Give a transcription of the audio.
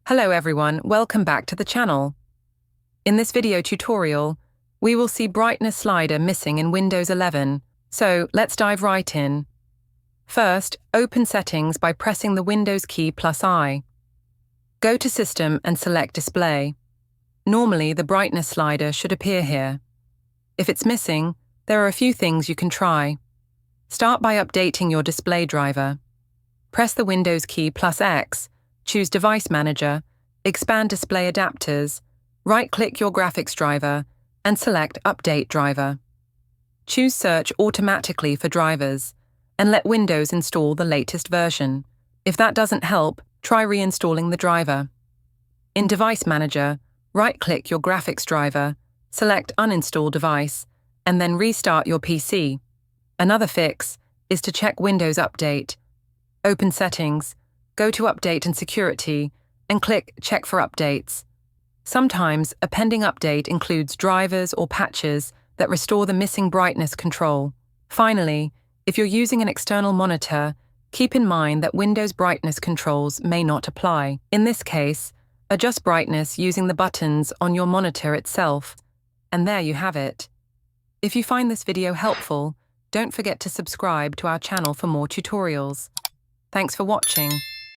Hello everyone, welcome back to the channel. In this video tutorial, we will see brightness slider missing in Windows 11, so let's dive right in. First, open Settings by pressing the Windows key +I. Go to System and select Display. Normally, the brightness slider should appear here. If it's missing, there are a few things you can try. Start by updating your display driver. Press the Windows key +X, choose Device Manager, expand Display Adapters, right-click your graphics driver, and select Update Driver. Choose Search automatically for drivers, and let Windows install the latest version. If that doesn't help, try reinstalling the driver. In Device Manager, right-click your graphics driver, select Uninstall Device, and then restart your PC. Another fix is to check Windows Update. Open Settings, go to Update and Security, and click Check for Updates. Sometimes a pending update includes drivers or patches that restore the missing brightness control. Finally, if you're using an external monitor, keep in mind that Windows brightness controls may not apply. In this case, adjust brightness using the buttons on your monitor itself. And there you have it. If you find this video helpful, don't forget to subscribe to our channel for more tutorials. Thanks for watching.